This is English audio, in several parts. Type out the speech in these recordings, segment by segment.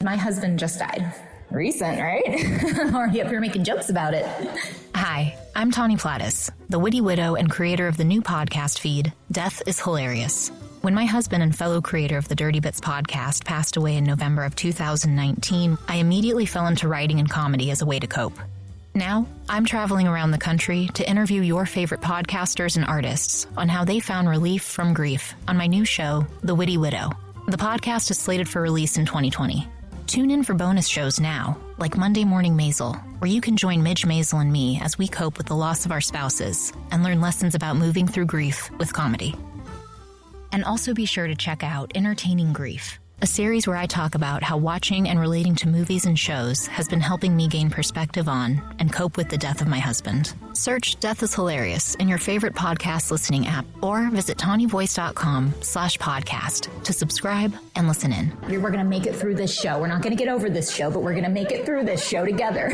My husband just died. Recent, right? Already up here making jokes about it. Hi, I'm Tawny Plattis, the witty widow and creator of the new podcast feed, Death is Hilarious. When my husband and fellow creator of the Dirty Bits podcast passed away in November of 2019, I immediately fell into writing and comedy as a way to cope. Now, I'm traveling around the country to interview your favorite podcasters and artists on how they found relief from grief on my new show, The Witty Widow. The podcast is slated for release in 2020. Tune in for bonus shows now, like Monday Morning Maisel, where you can join Midge Maisel and me as we cope with the loss of our spouses and learn lessons about moving through grief with comedy. And also be sure to check out Entertaining Grief, a series where I talk about how watching and relating to movies and shows has been helping me gain perspective on and cope with the death of my husband. Search Death is Hilarious in your favorite podcast listening app or visit tawnyvoice.com/podcast to subscribe and listen in. We're going to make it through this show. We're not going to get over this show, but we're going to make it through this show together.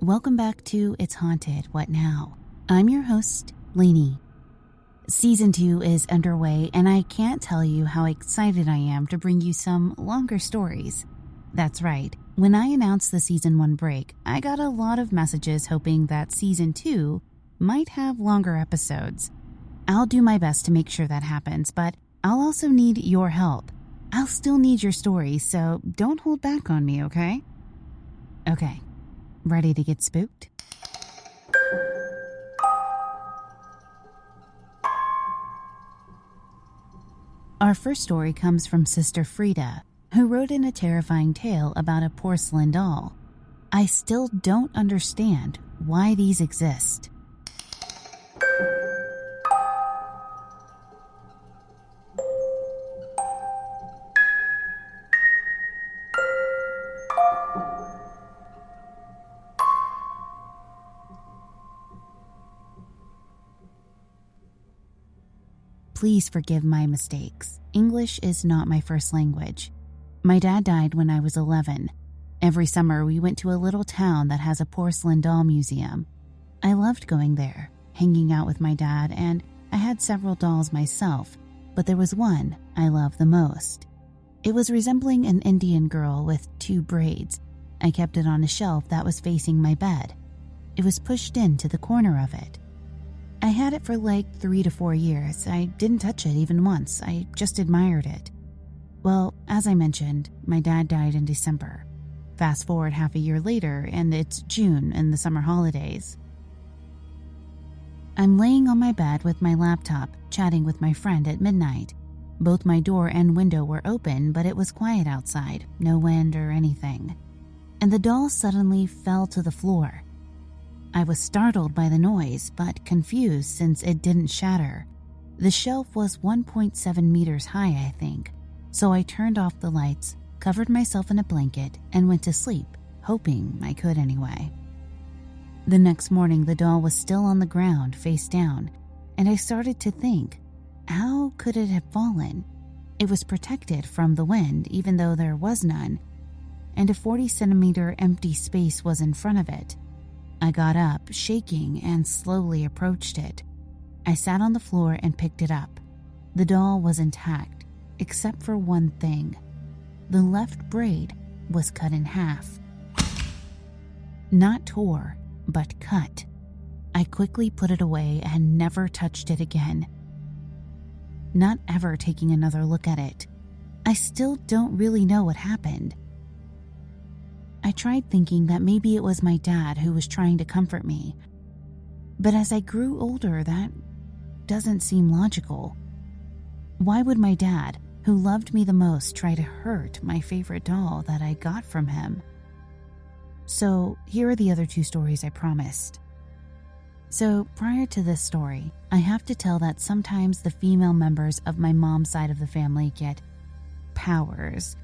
Welcome back to It's Haunted, What Now? I'm your host, Lainey. Season 2 is underway, and I can't tell you how excited I am to bring you some longer stories. That's right, when I announced the Season 1 break, I got a lot of messages hoping that Season 2 might have longer episodes. I'll do my best to make sure that happens, but I'll also need your help. I'll still need your stories, so don't hold back on me, okay? Okay. Ready to get spooked? Our first story comes from Sister Friede, who wrote in a terrifying tale about a porcelain doll. I still don't understand why these exist. Please forgive my mistakes. English is not my first language. My dad died when I was 11. Every summer we went to a little town that has a porcelain doll museum. I loved going there, hanging out with my dad, and I had several dolls myself, but there was one I loved the most. It was resembling an Indian girl with 2 braids. I kept it on a shelf that was facing my bed. It was pushed into the corner of it. I had it for like 3 to 4 years. I didn't touch it even once. I just admired it. Well, as I mentioned, my dad died in December. Fast forward half a year later, and it's June and the summer holidays. I'm laying on my bed with my laptop, chatting with my friend at midnight. Both my door and window were open, but it was quiet outside, no wind or anything. And the doll suddenly fell to the floor. I was startled by the noise, but confused since it didn't shatter. The shelf was 1.7 meters high, I think, so I turned off the lights, covered myself in a blanket, and went to sleep, hoping I could anyway. The next morning, the doll was still on the ground, face down, and I started to think, how could it have fallen? It was protected from the wind, even though there was none, and a 40-centimeter empty space was in front of it. I got up, shaking, and slowly approached it. I sat on the floor and picked it up. The doll was intact, except for one thing. The left braid was cut in half. Not tore, but cut. I quickly put it away and never touched it again. Not ever taking another look at it. I still don't really know what happened. I tried thinking that maybe it was my dad who was trying to comfort me. But as I grew older, that doesn't seem logical. Why would my dad, who loved me the most, try to hurt my favorite doll that I got from him? So here are the other 2 stories I promised. So prior to this story, I have to tell that sometimes the female members of my mom's side of the family get powers.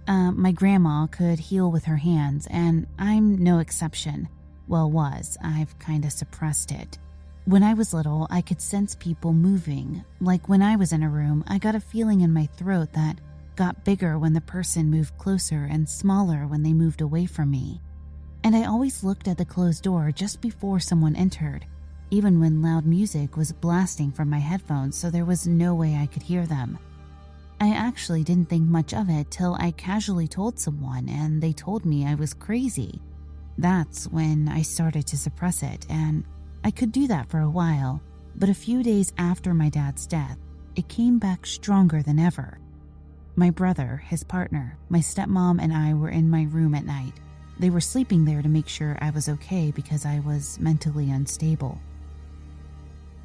My grandma could heal with her hands, and I'm no exception. Well, was. I've kinda suppressed it. When I was little, I could sense people moving. Like when I was in a room, I got a feeling in my throat that got bigger when the person moved closer and smaller when they moved away from me. And I always looked at the closed door just before someone entered, even when loud music was blasting from my headphones, so there was no way I could hear them. I actually didn't think much of it till I casually told someone and they told me I was crazy. That's when I started to suppress it, and I could do that for a while, but a few days after my dad's death, it came back stronger than ever. My brother, his partner, my stepmom, and I were in my room at night. They were sleeping there to make sure I was okay because I was mentally unstable.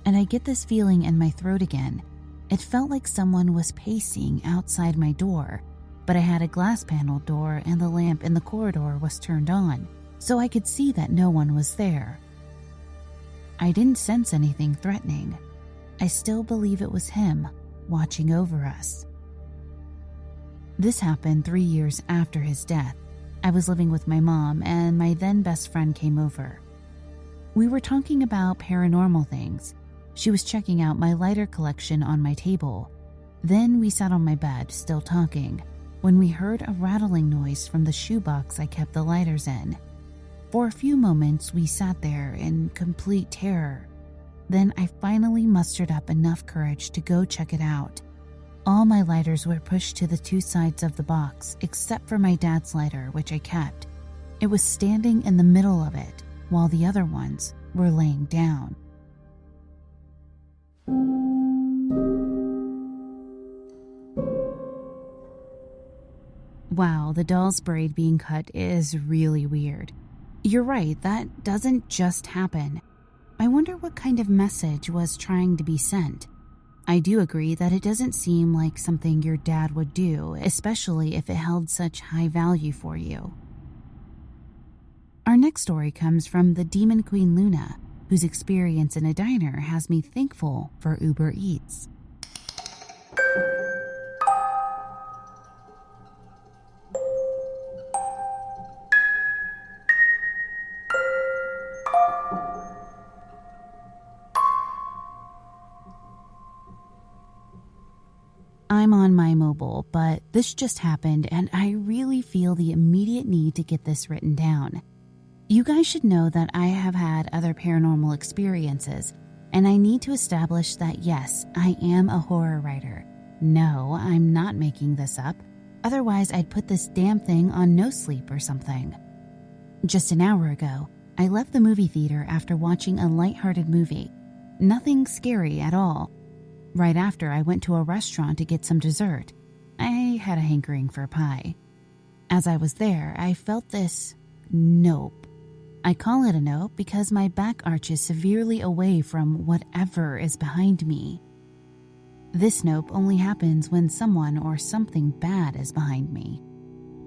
And I get this feeling in my throat again. It felt like someone was pacing outside my door, but I had a glass panel door and the lamp in the corridor was turned on, so I could see that no one was there. I didn't sense anything threatening. I still believe it was him watching over us. This happened 3 years after his death. I was living with my mom and my then best friend came over. We were talking about paranormal things. She was checking out my lighter collection on my table. Then we sat on my bed, still talking, when we heard a rattling noise from the shoebox I kept the lighters in. For a few moments, we sat there in complete terror. Then I finally mustered up enough courage to go check it out. All my lighters were pushed to the two sides of the box, except for my dad's lighter, which I kept. It was standing in the middle of it, while the other ones were laying down. Wow, the doll's braid being cut is really weird. You're right, that doesn't just happen. I wonder what kind of message was trying to be sent. I do agree that it doesn't seem like something your dad would do, especially if it held such high value for you. Our next story comes from TheDemonQueenLuna, whose experience in a diner has me thankful for Uber Eats. I'm on my mobile, but this just happened and I really feel the immediate need to get this written down. You guys should know that I have had other paranormal experiences, and I need to establish that yes, I am a horror writer. No, I'm not making this up. Otherwise, I'd put this damn thing on no sleep or something. Just an hour ago, I left the movie theater after watching a lighthearted movie. Nothing scary at all. Right after, I went to a restaurant to get some dessert. I had a hankering for pie. As I was there, I felt this nope. I call it a nope because my back arches severely away from whatever is behind me. This nope only happens when someone or something bad is behind me.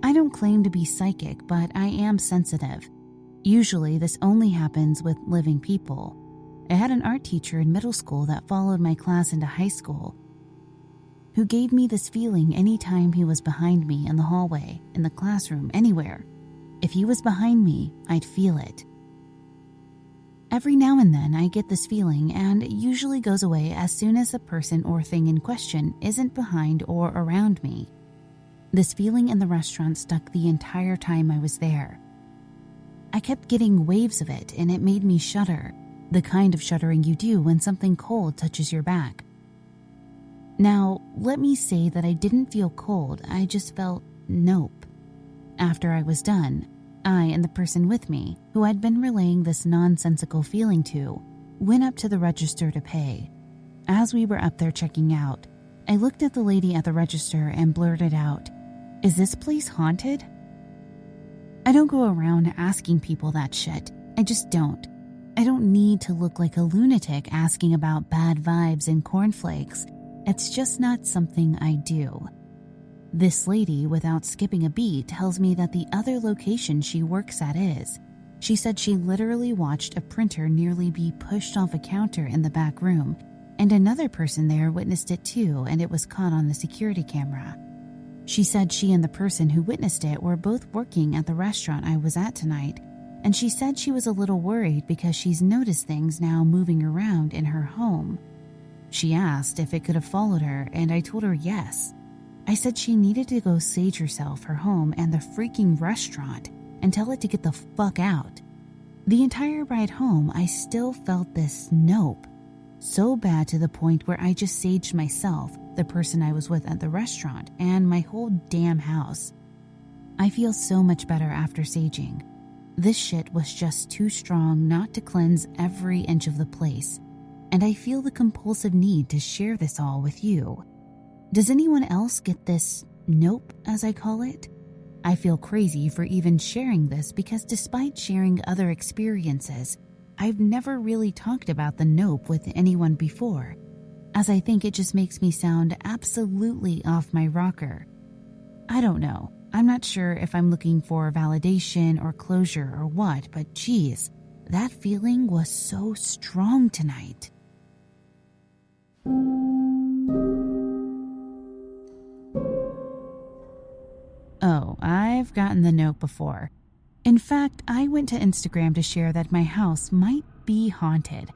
I don't claim to be psychic, but I am sensitive. Usually, this only happens with living people. I had an art teacher in middle school that followed my class into high school, who gave me this feeling anytime he was behind me in the hallway, in the classroom, anywhere. If he was behind me, I'd feel it. Every now and then I get this feeling, and it usually goes away as soon as the person or thing in question isn't behind or around me. This feeling in the restaurant stuck the entire time I was there. I kept getting waves of it, and it made me shudder. The kind of shuddering you do when something cold touches your back. Now, let me say that I didn't feel cold, I just felt nope. After I was done, I and the person with me, who I'd been relaying this nonsensical feeling to, went up to the register to pay. As we were up there checking out, I looked at the lady at the register and blurted out, "Is this place haunted?" I don't go around asking people that shit. I just don't. I don't need to look like a lunatic asking about bad vibes and cornflakes. It's just not something I do. This lady, without skipping a beat, tells me that the other location she works at is. She said she literally watched a printer nearly be pushed off a counter in the back room, and another person there witnessed it too, and it was caught on the security camera. She said she and the person who witnessed it were both working at the restaurant I was at tonight, and she said she was a little worried because she's noticed things now moving around in her home. She asked if it could have followed her, and I told her yes. I said she needed to go sage herself, her home, and the freaking restaurant and tell it to get the fuck out. The entire ride home, I still felt this nope. So bad to the point where I just saged myself, the person I was with at the restaurant, and my whole damn house. I feel so much better after saging. This shit was just too strong not to cleanse every inch of the place, and I feel the compulsive need to share this all with you. Does anyone else get this nope, as I call it? I feel crazy for even sharing this because despite sharing other experiences, I've never really talked about the nope with anyone before, as I think it just makes me sound absolutely off my rocker. I don't know. I'm not sure if I'm looking for validation or closure or what, but geez, that feeling was so strong tonight. Oh, I've gotten the note before. In fact, I went to Instagram to share that my house might be haunted.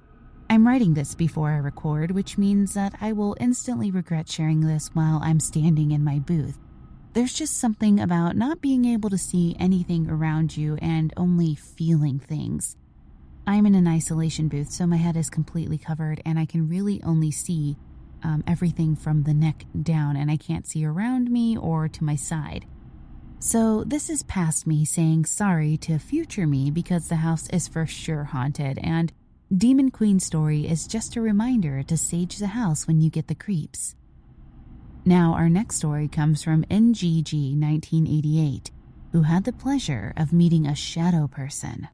I'm writing this before I record, which means that I will instantly regret sharing this while I'm standing in my booth. There's just something about not being able to see anything around you and only feeling things. I'm in an isolation booth, so my head is completely covered and I can really only see everything from the neck down, and I can't see around me or to my side. So this is past me saying sorry to future me because the house is for sure haunted, and Demon Queen's story is just a reminder to sage the house when you get the creeps. Now our next story comes from NGG 1988, who had the pleasure of meeting a shadow person.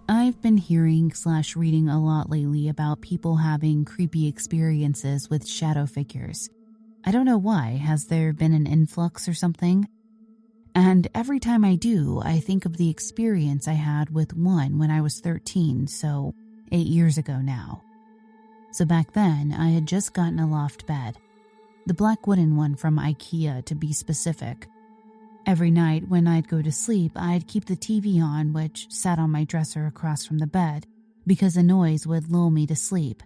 I've been hearing/reading a lot lately about people having creepy experiences with shadow figures. I don't know why. Has there been an influx or something? And every time I do, I think of the experience I had with one when I was 13, so 8 years ago now. So back then, I had just gotten a loft bed. The black wooden one from IKEA, to be specific. Every night when I'd go to sleep, I'd keep the TV on, which sat on my dresser across from the bed, because the noise would lull me to sleep.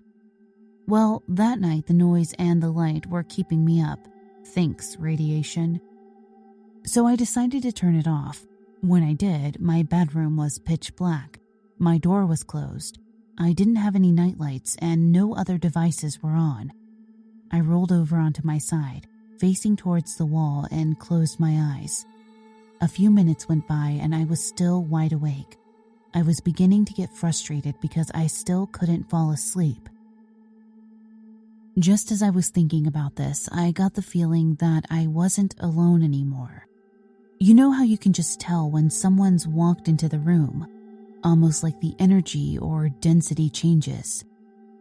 Well, that night the noise and the light were keeping me up. Thanks, radiation. So I decided to turn it off. When I did, my bedroom was pitch black. My door was closed. I didn't have any nightlights and no other devices were on. I rolled over onto my side, facing towards the wall, and closed my eyes. A few minutes went by and I was still wide awake. I was beginning to get frustrated because I still couldn't fall asleep. Just as I was thinking about this, I got the feeling that I wasn't alone anymore. You know how you can just tell when someone's walked into the room, almost like the energy or density changes.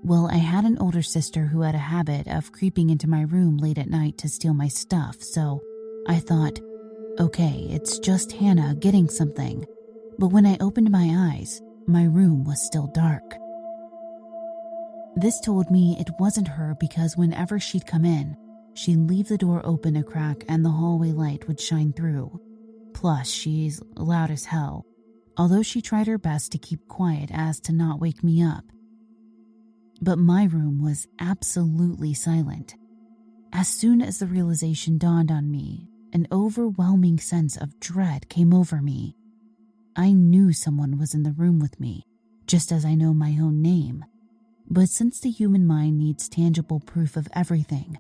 Well, I had an older sister who had a habit of creeping into my room late at night to steal my stuff, so I thought, okay, it's just Hannah getting something. But when I opened my eyes, my room was still dark. This told me it wasn't her because whenever she'd come in, she'd leave the door open a crack and the hallway light would shine through. Plus, she's loud as hell, although she tried her best to keep quiet as to not wake me up. But my room was absolutely silent. As soon as the realization dawned on me, an overwhelming sense of dread came over me. I knew someone was in the room with me, just as I know my own name. But since the human mind needs tangible proof of everything,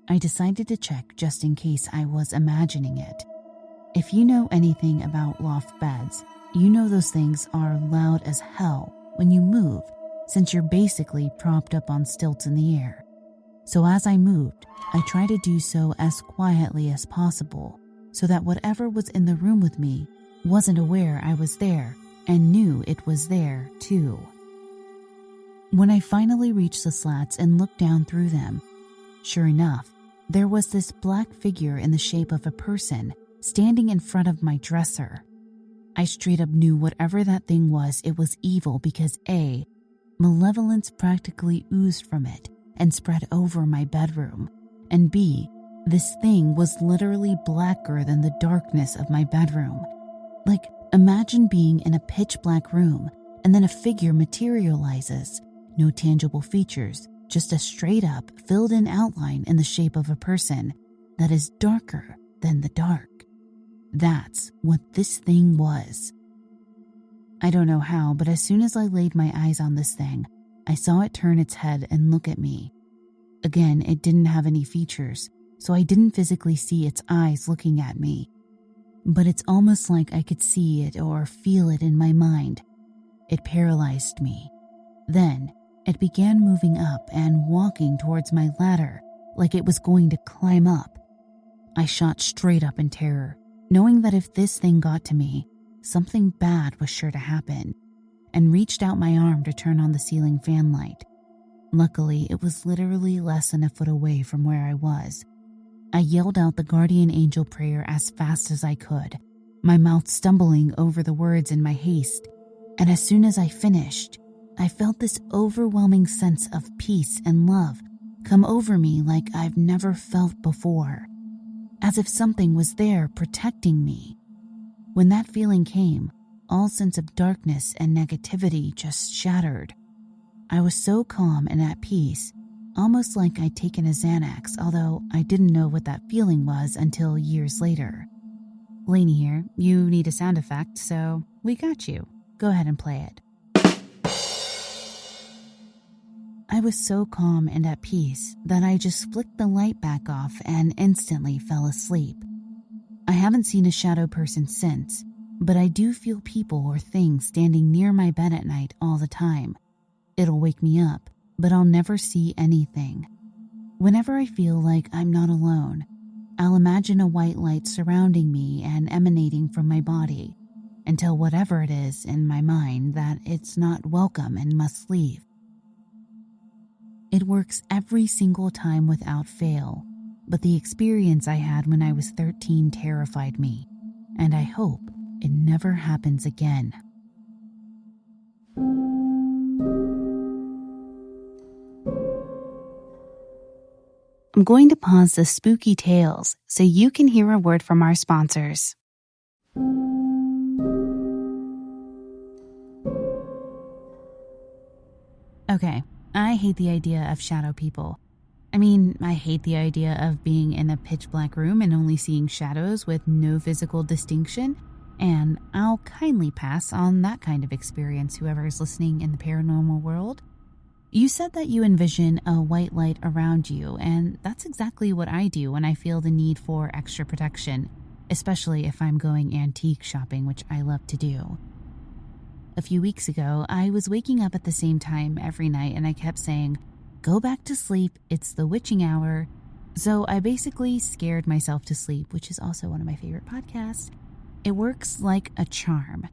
I decided to check just in case I was imagining it. If you know anything about loft beds, you know those things are loud as hell when you move, since you're basically propped up on stilts in the air. So as I moved, I tried to do so as quietly as possible, so that whatever was in the room with me wasn't aware I was there and knew it was there too. When I finally reached the slats and looked down through them, sure enough, there was this black figure in the shape of a person standing in front of my dresser. I straight up knew whatever that thing was, it was evil because A, malevolence practically oozed from it and spread over my bedroom, and B, this thing was literally blacker than the darkness of my bedroom. Like, imagine being in a pitch black room and then a figure materializes, no tangible features, just a straight up filled in outline in the shape of a person that is darker than the dark. That's what this thing was. I don't know how, but as soon as I laid my eyes on this thing, I saw it turn its head and look at me. Again, it didn't have any features, so I didn't physically see its eyes looking at me. But it's almost like I could see it or feel it in my mind. It paralyzed me. Then, it began moving up and walking towards my ladder like it was going to climb up. I shot straight up in terror, knowing that if this thing got to me, something bad was sure to happen, and reached out my arm to turn on the ceiling fan light. Luckily, it was literally less than a foot away from where I was. I yelled out the guardian angel prayer as fast as I could, my mouth stumbling over the words in my haste, and as soon as I finished, I felt this overwhelming sense of peace and love come over me like I've never felt before, as if something was there protecting me. When that feeling came, all sense of darkness and negativity just shattered. I was so calm and at peace, almost like I'd taken a Xanax, although I didn't know what that feeling was until years later. Lainey here, you need a sound effect, so we got you. Go ahead and play it. I was so calm and at peace that I just flicked the light back off and instantly fell asleep. I haven't seen a shadow person since, but I do feel people or things standing near my bed at night all the time. It'll wake me up, but I'll never see anything. Whenever I feel like I'm not alone, I'll imagine a white light surrounding me and emanating from my body, and tell whatever it is in my mind that it's not welcome and must leave. It works every single time without fail, but the experience I had when I was 13 terrified me, and I hope it never happens again. I'm going to pause the spooky tales so you can hear a word from our sponsors. Okay, I hate the idea of shadow people. I mean, I hate the idea of being in a pitch black room and only seeing shadows with no physical distinction, and I'll kindly pass on that kind of experience, whoever is listening in the paranormal world. You said that you envision a white light around you, and that's exactly what I do when I feel the need for extra protection, especially if I'm going antique shopping, which I love to do. A few weeks ago, I was waking up at the same time every night and I kept saying, "Go back to sleep, it's the witching hour." So I basically scared myself to sleep, which is also one of my favorite podcasts. It works like a charm.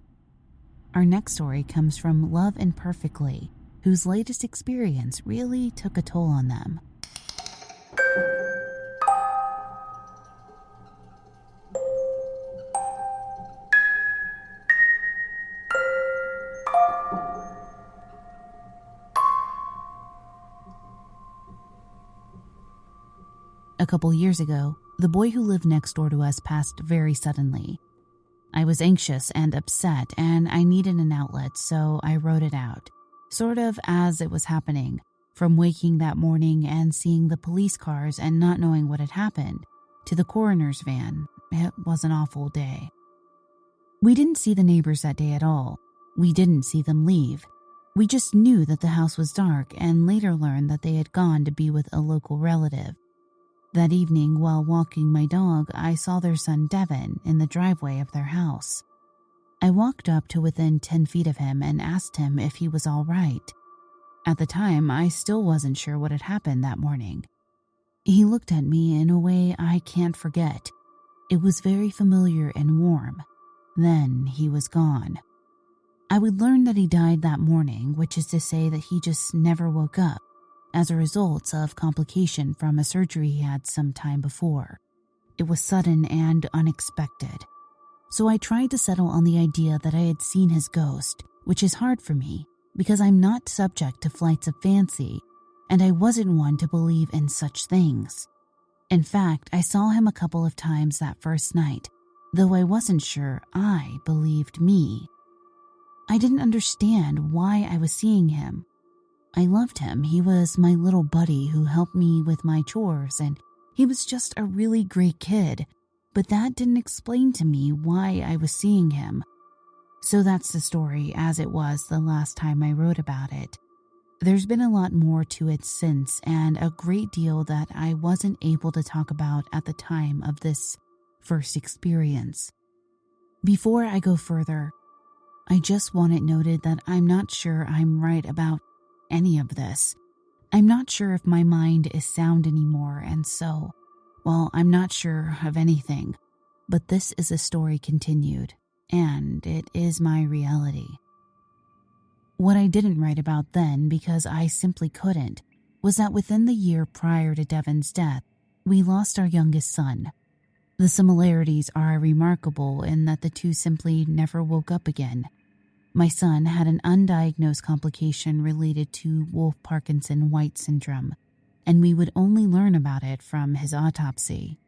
Our next story comes from LoveImperfectly, whose latest experience really took a toll on them. A couple years ago, the boy who lived next door to us passed very suddenly. I was anxious and upset, and I needed an outlet, so I wrote it out, sort of as it was happening, from waking that morning and seeing the police cars and not knowing what had happened, to the coroner's van. It was an awful day. We didn't see the neighbors that day at all. We didn't see them leave. We just knew that the house was dark and later learned that they had gone to be with a local relative. That evening, while walking my dog, I saw their son Devin in the driveway of their house. I walked up to within 10 feet of him and asked him if he was all right. At the time, I still wasn't sure what had happened that morning. He looked at me in a way I can't forget. It was very familiar and warm. Then he was gone. I would learn that he died that morning, which is to say that he just never woke up. as a result of complication from a surgery he had some time before. It was sudden and unexpected. So I tried to settle on the idea that I had seen his ghost, which is hard for me because I'm not subject to flights of fancy, and I wasn't one to believe in such things. In fact, I saw him a couple of times that first night, though I wasn't sure I believed me. I didn't understand why I was seeing him. I loved him. He was my little buddy who helped me with my chores, and he was just a really great kid, but that didn't explain to me why I was seeing him. So that's the story as it was the last time I wrote about it. There's been a lot more to it since, and a great deal that I wasn't able to talk about at the time of this first experience. Before I go further, I just want it noted that I'm not sure I'm right about any of this. I'm not sure if my mind is sound anymore, and so, well, I'm not sure of anything, but this is a story continued, and it is my reality. What I didn't write about then, because I simply couldn't, was that within the year prior to Devon's death, we lost our youngest son. The similarities are remarkable in that the two simply never woke up again. My son had an undiagnosed complication related to Wolff-Parkinson-White syndrome, and we would only learn about it from his autopsy.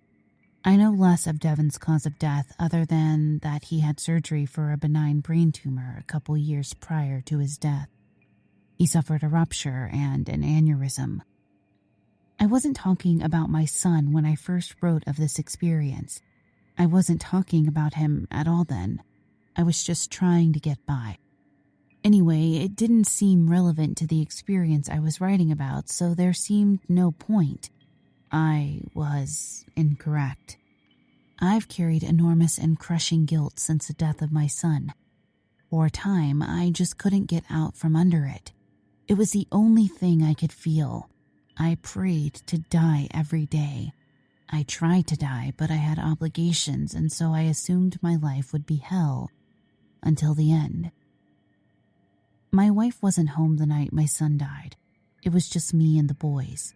I know less of Devon's cause of death other than that he had surgery for a benign brain tumor a couple years prior to his death. He suffered a rupture and an aneurysm. I wasn't talking about my son when I first wrote of this experience. I wasn't talking about him at all then. I was just trying to get by. Anyway, it didn't seem relevant to the experience I was writing about, so there seemed no point. I was incorrect. I've carried enormous and crushing guilt since the death of my son. For a time, I just couldn't get out from under it. It was the only thing I could feel. I prayed to die every day. I tried to die, but I had obligations, and so I assumed my life would be hell until the end. My wife wasn't home the night my son died. It was just me and the boys.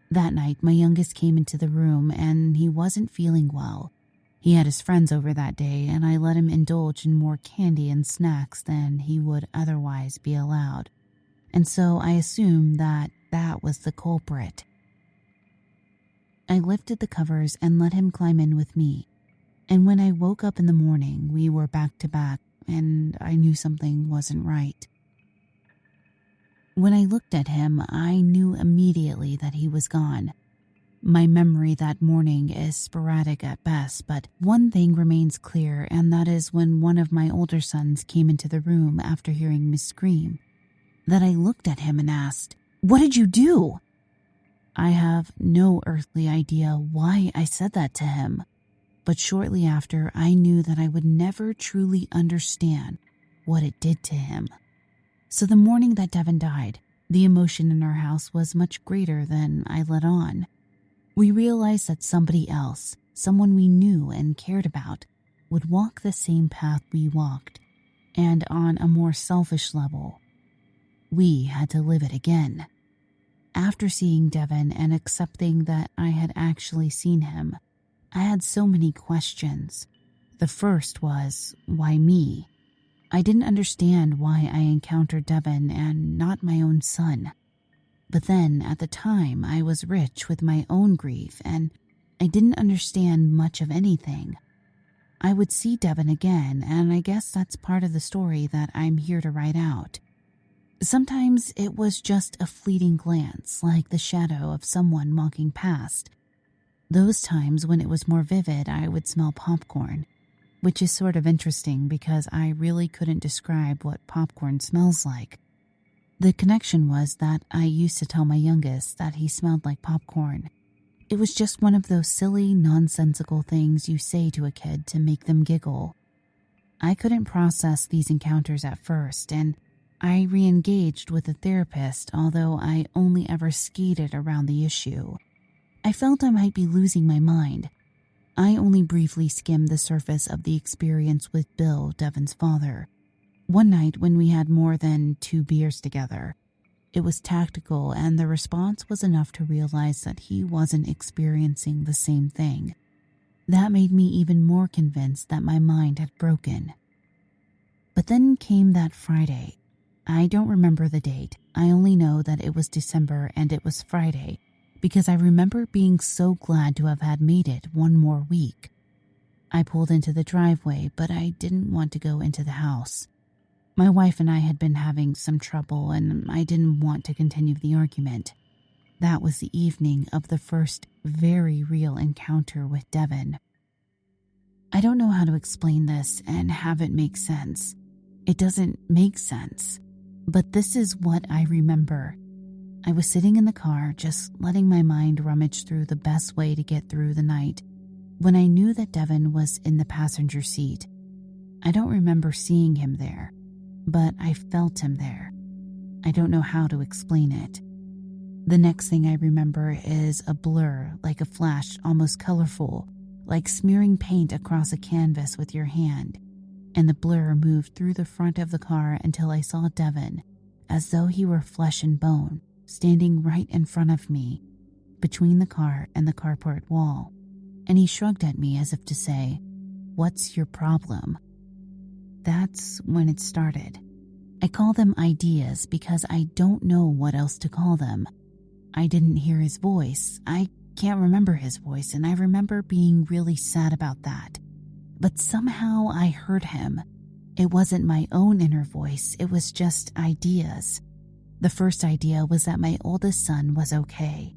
That night, my youngest came into the room, and he wasn't feeling well. He had his friends over that day, and I let him indulge in more candy and snacks than he would otherwise be allowed. And so I assumed that was the culprit. I lifted the covers and let him climb in with me. And when I woke up in the morning, we were back to back, and I knew something wasn't right. When I looked at him, I knew immediately that he was gone. My memory that morning is sporadic at best, but one thing remains clear, and that is when one of my older sons came into the room after hearing me scream, that I looked at him and asked, "What did you do?" I have no earthly idea why I said that to him, but shortly after I knew that I would never truly understand what it did to him. So the morning that Devon died, the emotion in our house was much greater than I let on. We realized that somebody else, someone we knew and cared about, would walk the same path we walked, and on a more selfish level, we had to live it again. After seeing Devon and accepting that I had actually seen him, I had so many questions. The first was, why me? I didn't understand why I encountered Devon and not my own son. But then, at the time, I was rich with my own grief, and I didn't understand much of anything. I would see Devon again, and I guess that's part of the story that I'm here to write out. Sometimes it was just a fleeting glance, like the shadow of someone walking past. Those times when it was more vivid, I would smell popcorn, which is sort of interesting because I really couldn't describe what popcorn smells like. The connection was that I used to tell my youngest that he smelled like popcorn. It was just one of those silly, nonsensical things you say to a kid to make them giggle. I couldn't process these encounters at first, and I re-engaged with a therapist, although I only ever skated around the issue. I felt I might be losing my mind. I only briefly skimmed the surface of the experience with Bill, Devon's father. One night when we had more than 2 beers together, It was tactical, and the response was enough to realize that he wasn't experiencing the same thing. That made me even more convinced that my mind had broken. But then came that Friday. I don't remember the date. I only know that it was December and it was Friday, because I remember being so glad to have had made it one more week. I pulled into the driveway, but I didn't want to go into the house. My wife and I had been having some trouble, and I didn't want to continue the argument. That was the evening of the first very real encounter with Devin. I don't know how to explain this and have it make sense. It doesn't make sense, but this is what I remember. I was sitting in the car, just letting my mind rummage through the best way to get through the night, when I knew that Devin was in the passenger seat. I don't remember seeing him there, but I felt him there. I don't know how to explain it. The next thing I remember is a blur, like a flash, almost colorful, like smearing paint across a canvas with your hand. And the blur moved through the front of the car until I saw Devin, as though he were flesh and bone, standing right in front of me, between the car and the carport wall. And he shrugged at me as if to say, "What's your problem?" That's when it started. I call them ideas because I don't know what else to call them. I didn't hear his voice. I can't remember his voice, and I remember being really sad about that. But somehow I heard him. It wasn't my own inner voice, it was just ideas. The first idea was that my oldest son was okay.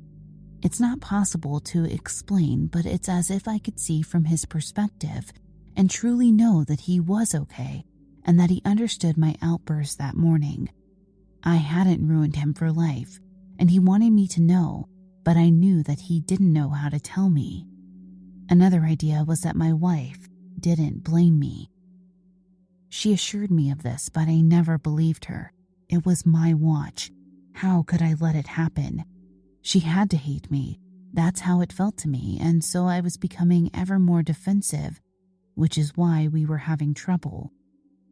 It's not possible to explain, but it's as if I could see from his perspective and truly know that he was okay and that he understood my outburst that morning. I hadn't ruined him for life, and he wanted me to know, but I knew that he didn't know how to tell me. Another idea was that my wife didn't blame me. She assured me of this, but I never believed her. It was my watch. How could I let it happen? She had to hate me. That's how it felt to me, and so I was becoming ever more defensive, which is why we were having trouble.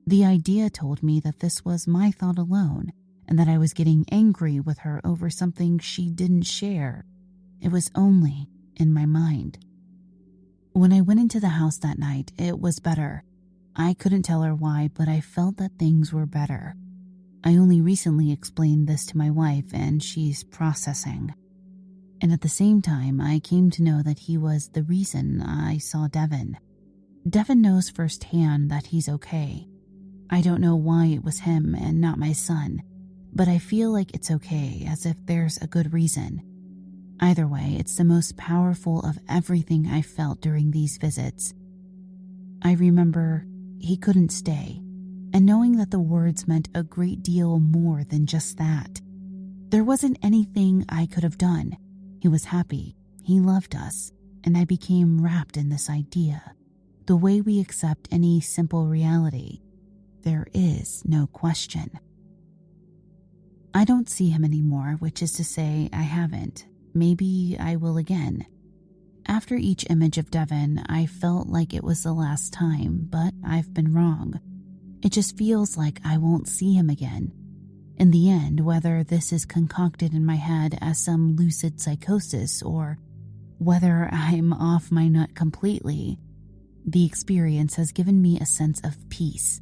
The idea told me that this was my thought alone, and that I was getting angry with her over something she didn't share. It was only in my mind. When I went into the house that night, it was better. I couldn't tell her why, but I felt that things were better. I only recently explained this to my wife, and she's processing. And at the same time, I came to know that he was the reason I saw Devin. Devin knows firsthand that he's okay. I don't know why it was him and not my son, but I feel like it's okay, as if there's a good reason. Either way, it's the most powerful of everything I felt during these visits. I remember he couldn't stay, and knowing that the words meant a great deal more than just that. There wasn't anything I could have done. He was happy, he loved us, and I became wrapped in this idea. The way we accept any simple reality. There is no question. I don't see him anymore, which is to say I haven't. Maybe I will again. After each image of Devin, I felt like it was the last time, but I've been wrong. It just feels like I won't see him again. In the end, whether this is concocted in my head as some lucid psychosis or whether I'm off my nut completely, the experience has given me a sense of peace.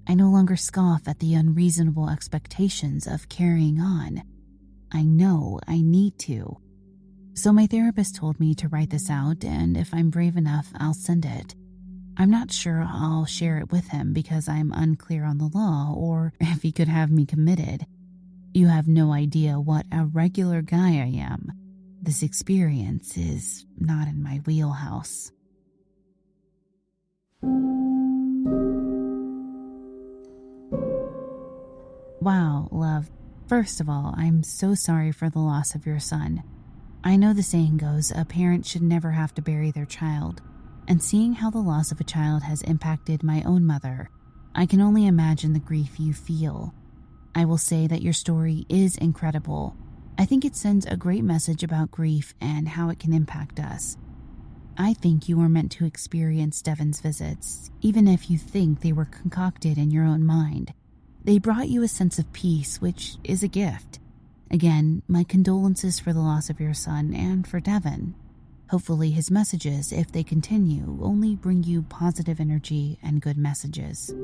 I no longer scoff at the unreasonable expectations of carrying on. I know I need to. So my therapist told me to write this out, and if I'm brave enough, I'll send it. I'm not sure I'll share it with him because I'm unclear on the law or if he could have me committed. You have no idea what a regular guy I am. This experience is not in my wheelhouse. Wow, love. First of all, I'm so sorry for the loss of your son. I know the saying goes, a parent should never have to bury their child. And seeing how the loss of a child has impacted my own mother, I can only imagine the grief you feel. I will say that your story is incredible. I think it sends a great message about grief and how it can impact us. I think you were meant to experience Devin's visits, even if you think they were concocted in your own mind. They brought you a sense of peace, which is a gift. Again, my condolences for the loss of your son and for Devin. Hopefully his messages, if they continue, only bring you positive energy and good messages.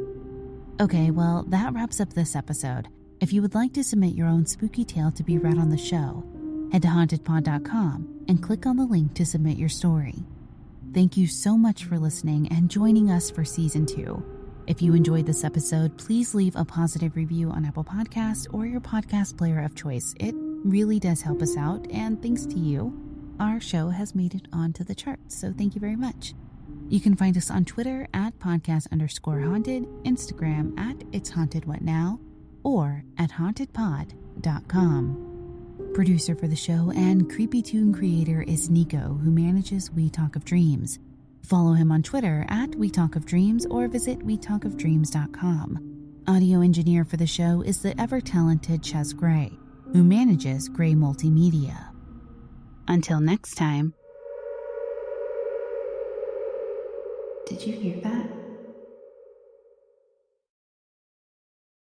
Okay, well, that wraps up this episode. If you would like to submit your own spooky tale to be read on the show, head to hauntedpod.com and click on the link to submit your story. Thank you so much for listening and joining us for Season 2. If you enjoyed this episode, please leave a positive review on Apple Podcasts or your podcast player of choice. It really does help us out, and thanks to you, our show has made it onto the charts, so thank you very much. You can find us on Twitter at podcast_haunted, Instagram at It's Haunted What Now, or at hauntedpod.com. Producer for the show and Creepy Tune creator is Nico, who manages We Talk of Dreams. Follow him on Twitter at We Talk of Dreams or visit wetalkofdreams.com. Audio engineer for the show is the ever-talented Ches Gray, who manages Gray Multimedia. Until next time. Did you hear that?